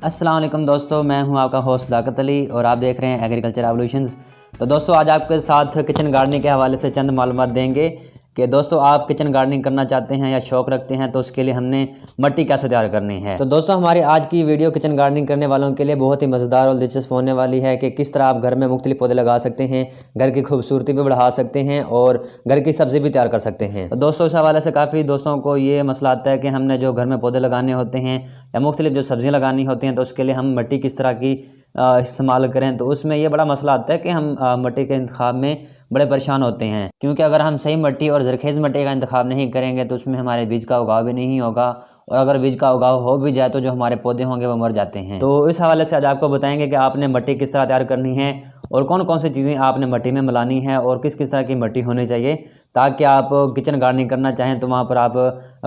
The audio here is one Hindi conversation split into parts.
अस्सलाम वालेकुम दोस्तों, मैं हूं आपका होस्ट दाकत अली और आप देख रहे हैं एग्रीकल्चर एवोल्यूशंस। तो दोस्तों आज आपके साथ किचन गार्डनिंग के हवाले से चंद मालूमात देंगे कि दोस्तों आप किचन गार्डनिंग करना चाहते हैं या शौक़ रखते हैं तो उसके लिए हमने मिट्टी कैसे तैयार करनी है। तो दोस्तों हमारी आज की वीडियो किचन गार्डनिंग करने वालों के लिए बहुत ही मज़ेदार और दिलचस्प होने वाली है कि किस तरह आप घर में मुख्तलिफ पौधे लगा सकते हैं, घर की खूबसूरती भी बढ़ा सकते हैं और घर की सब्ज़ी भी तैयार कर सकते हैं। तो दोस्तों इस हवाले से काफ़ी दोस्तों को ये मसला आता है कि हमने जो घर में पौधे लगाने होते हैं या मुख्तलिफ जो सब्ज़ियाँ लगानी होती हैं तो उसके लिए हम मिट्टी किस तरह की इस्तेमाल करें। तो उसमें ये बड़ा मसला आता है कि हम मिट्टी के इंतखाब में बड़े परेशान होते हैं, क्योंकि अगर हम सही मिट्टी और ज़रख़ेज़ मिट्टी का इंतखाब नहीं करेंगे तो उसमें हमारे बीज का उगाव भी नहीं होगा और अगर बीज का उगाव हो भी जाए तो जो हमारे पौधे होंगे वो मर जाते हैं। तो इस हवाले से आज आपको बताएंगे कि आपने मिट्टी किस तरह तैयार करनी है और कौन कौन सी चीज़ें आपने मिट्टी में मिलानी है और किस किस तरह की मिट्टी होनी चाहिए, ताकि आप किचन गार्डनिंग करना चाहें तो वहाँ पर आप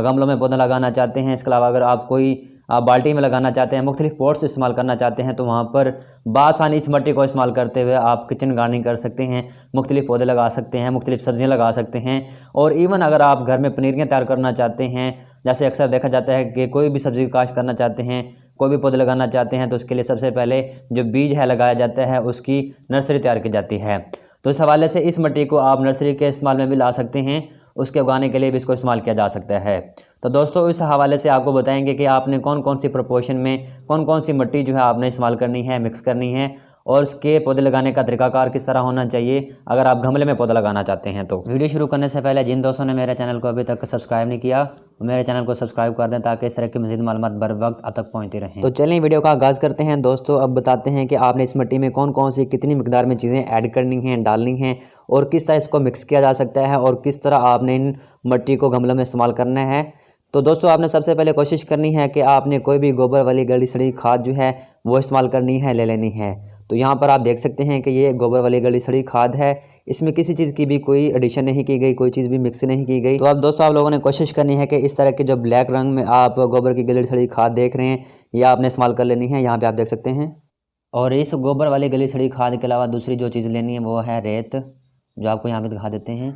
गमलों में पौधा लगाना चाहते हैं। इसके अलावा अगर आप कोई बाल्टी में लगाना चाहते हैं, मुख्तलिफ पॉट्स इस्तेमाल करना चाहते हैं तो वहाँ पर बासानी इस मिट्टी को इस्तेमाल करते हुए आप किचन गार्डनिंग कर सकते हैं, मुख्तलिफ पौधे लगा सकते हैं, मुख्तलिफ सब्जियाँ लगा सकते हैं। और इवन अगर आप घर में पनीरियाँ तैयार करना चाहते हैं, जैसे अक्सर देखा जाता है कि कोई भी सब्ज़ी काश्त करना चाहते हैं, कोई भी पौधे लगाना चाहते हैं तो उसके लिए सबसे पहले जो बीज है लगाया जाता है उसकी नर्सरी तैयार की जाती है। तो इस हवाले से इस मिट्टी को आप नर्सरी के इस्तेमाल में भी ला सकते हैं, उसके उगाने के लिए भी इसको इस्तेमाल किया जा सकता है। तो दोस्तों इस हवाले से आपको बताएंगे कि आपने कौन कौन सी प्रोपोर्शन में कौन कौन सी मिट्टी जो है आपने इस्तेमाल करनी है, मिक्स करनी है और उसके पौधे लगाने का तरीकाकार किस तरह होना चाहिए अगर आप गमले में पौधा लगाना चाहते हैं। तो वीडियो शुरू करने से पहले जिन दोस्तों ने मेरे चैनल को अभी तक सब्सक्राइब नहीं किया वो मेरे चैनल को सब्सक्राइब कर दें ताकि इस तरह की मज़ीद मालूमात बर वक्त आप तक पहुँचती रहें। तो चलिए वीडियो का आगाज़ करते हैं दोस्तों। अब बताते हैं कि आपने इस मिट्टी में कौन कौन सी कितनी मिकदार में चीज़ें ऐड करनी हैं, डालनी हैं और किस तरह इसको मिक्स किया जा सकता है और किस तरह आपने इन मिट्टी को गमलों में इस्तेमाल करना है। तो दोस्तों आपने सबसे पहले कोशिश करनी है कि आपने कोई भी गोबर वाली गली सड़ी खाद जो है वो इस्तेमाल करनी है, ले लेनी है। तो यहाँ पर आप देख सकते हैं कि ये गोबर वाली गली सड़ी खाद है, इसमें किसी चीज़ की भी कोई एडिशन नहीं की गई, कोई चीज़ भी मिक्स नहीं की गई। तो अब दोस्तों आप लोगों ने कोशिश करनी है कि इस तरह के जो ब्लैक रंग में आप गोबर की गली सड़ी खाद देख रहे हैं ये आपने इस्तेमाल कर लेनी है, यहाँ पर आप देख सकते हैं। और इस गोबर वाली गली सड़ी खाद के अलावा दूसरी जो चीज़ लेनी है वो है रेत, जो आपको यहाँ पर दिखा देते हैं।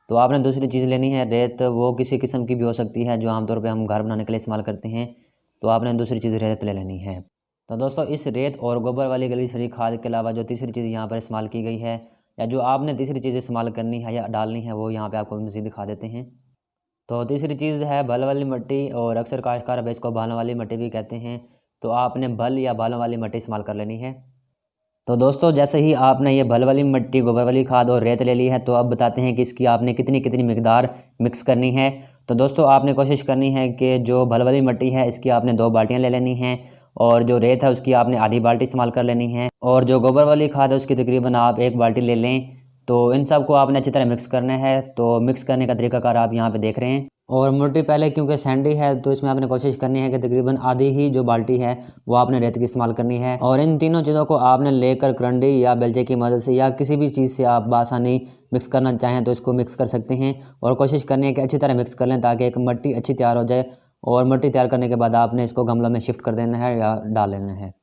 तो आपने दूसरी चीज़ लेनी है रेत, वो किसी किस्म की भी हो सकती है जो आमतौर पे हम घर बनाने के लिए इस्तेमाल करते हैं। तो आपने दूसरी चीज़ रेत ले लेनी है। तो दोस्तों इस रेत और गोबर वाली गली सड़ी खाद के अलावा जो तीसरी चीज़ यहाँ पर इस्तेमाल की गई है या जो आपने तीसरी चीज़ इस्तेमाल करनी है या डालनी है वो यहाँ पर आपको मज़ीद दिखा देते हैं। तो तीसरी चीज़ है बल वाली मिट्टी, और अक्सर काश्तकार अब इसको बालों वाली मिट्टी भी कहते हैं। तो आपने बल या बालों वाली मिट्टी इस्तेमाल कर लेनी है। तो दोस्तों जैसे ही आपने ये बल वाली मिट्टी, गोबर वाली खाद और रेत ले ली है तो अब बताते हैं कि इसकी आपने कितनी कितनी मिकदार मिक्स करनी है। तो दोस्तों आपने कोशिश करनी है कि जो बल वाली मिट्टी है इसकी आपने 2 बाल्टियाँ ले लेनी हैं और जो रेत है उसकी आपने आधी बाल्टी इस्तेमाल कर लेनी है और जो गोबर वाली खाद है उसकी तकरीबन आप 1 बाल्टी ले लें। तो इन सब को आपने अच्छी तरह मिक्स करना है। तो मिक्स करने का तरीकाकार आप यहाँ पे देख रहे हैं। और मिट्टी पहले क्योंकि सैंडी है तो इसमें आपने कोशिश करनी है कि तकरीबन आधी ही जो बाल्टी है वो आपने रेत की इस्तेमाल करनी है। और इन तीनों चीज़ों को आपने लेकर करंडी या बेलचे की मदद से या किसी भी चीज़ से आप बासानी मिक्स करना चाहें तो इसको मिक्स कर सकते हैं। और कोशिश करनी है कि अच्छी तरह मिक्स कर लें ताकि एक मिट्टी अच्छी तैयार हो जाए। और मिट्टी तैयार करने के बाद आपने इसको गमलों में शिफ्ट कर देना है या डाल लेना है।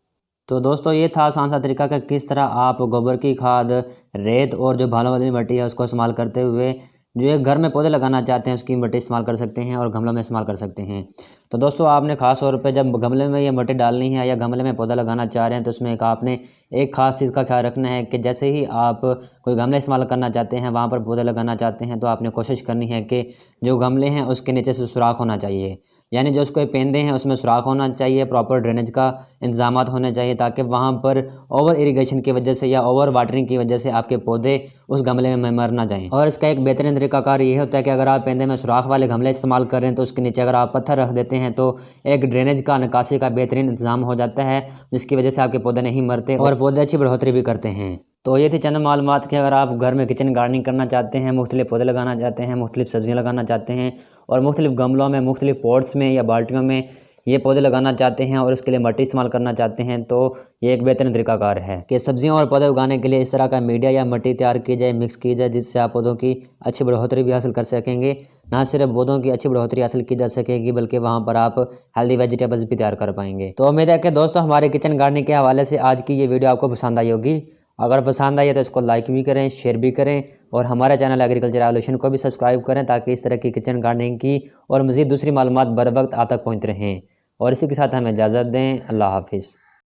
तो दोस्तों ये था आसान सा तरीका कि किस तरह आप गोबर की खाद, रेत और जो बालों वाली मिट्टी है उसको इस्तेमाल करते हुए जो एक घर में पौधे लगाना चाहते हैं उसकी मिट्टी इस्तेमाल कर सकते हैं और गमलों में इस्तेमाल कर सकते हैं। तो दोस्तों आपने ख़ास तौर पे जब गमले में ये मिट्टी डालनी है या गमले में पौधा लगाना चाह रहे हैं तो उसमें आपने एक ख़ास चीज़ का ख्याल रखना है कि जैसे ही आप कोई गमले इस्तेमाल करना चाहते हैं, वहाँ पर पौधे लगाना चाहते हैं, तो आपने कोशिश करनी है कि जो गमले हैं उसके नीचे से सुराख होना चाहिए, यानी जो उसके पेंदे हैं उसमें सुराख होना चाहिए, प्रॉपर ड्रेनेज का इंतजामात होने चाहिए ताकि वहाँ पर ओवर इरिगेशन की वजह से या ओवर वाटरिंग की वजह से आपके पौधे उस गमले में मर ना जाएं। और इसका एक बेहतरीन तरीकाकार ये होता है कि अगर आप पेंदे में सुराख वाले गमले इस्तेमाल कर रहे हैं तो उसके नीचे अगर आप पत्थर रख देते हैं तो एक ड्रेनेज का, निकासी का बेहतरीन इंतजाम हो जाता है, जिसकी वजह से आपके पौधे नहीं मरते और पौधे अच्छी बढ़ोतरी भी करते हैं। तो ये थी चंद मालूमात कि अगर आप घर में किचन गार्डनिंग करना चाहते हैं, मुख्तलिफ पौधे लगाना चाहते हैं, मुख्तलिफ सब्जियाँ लगाना चाहते हैं और मुख्तलिफ गमलों में, मुख्तलिफ पॉट्स में या बाल्टियों में ये पौधे लगाना चाहते हैं और इसके लिए मिट्टी इस्तेमाल करना चाहते हैं तो ये एक बेहतरीन तरीकाकार है कि सब्जियां और पौधे उगाने के लिए इस तरह का मीडिया या मिट्टी तैयार की जाए, मिक्स की जाए, जिससे आप पौधों की अच्छी बढ़ोतरी भी हासिल कर सकेंगे। ना सिर्फ पौधों की अच्छी बढ़ोतरी हासिल की जा सकेगी बल्कि वहाँ पर आप हेल्दी वेजिटेबल्स भी तैयार कर पाएंगे। तो उम्मीद है कि दोस्तों हमारे किचन गार्डनिंग के हवाले से आज की ये वीडियो आपको पसंद आई होगी। अगर पसंद आई है तो इसको लाइक भी करें, शेयर भी करें और हमारे चैनल एग्रीकल्चर एवोल्यूशन को भी सब्सक्राइब करें ताकि इस तरह की किचन गार्डनिंग की और मज़ीद दूसरी मालूमात बर वक्त आप तक पहुँच रहें। और इसी के साथ हमें इजाज़त दें। अल्लाह हाफिज़।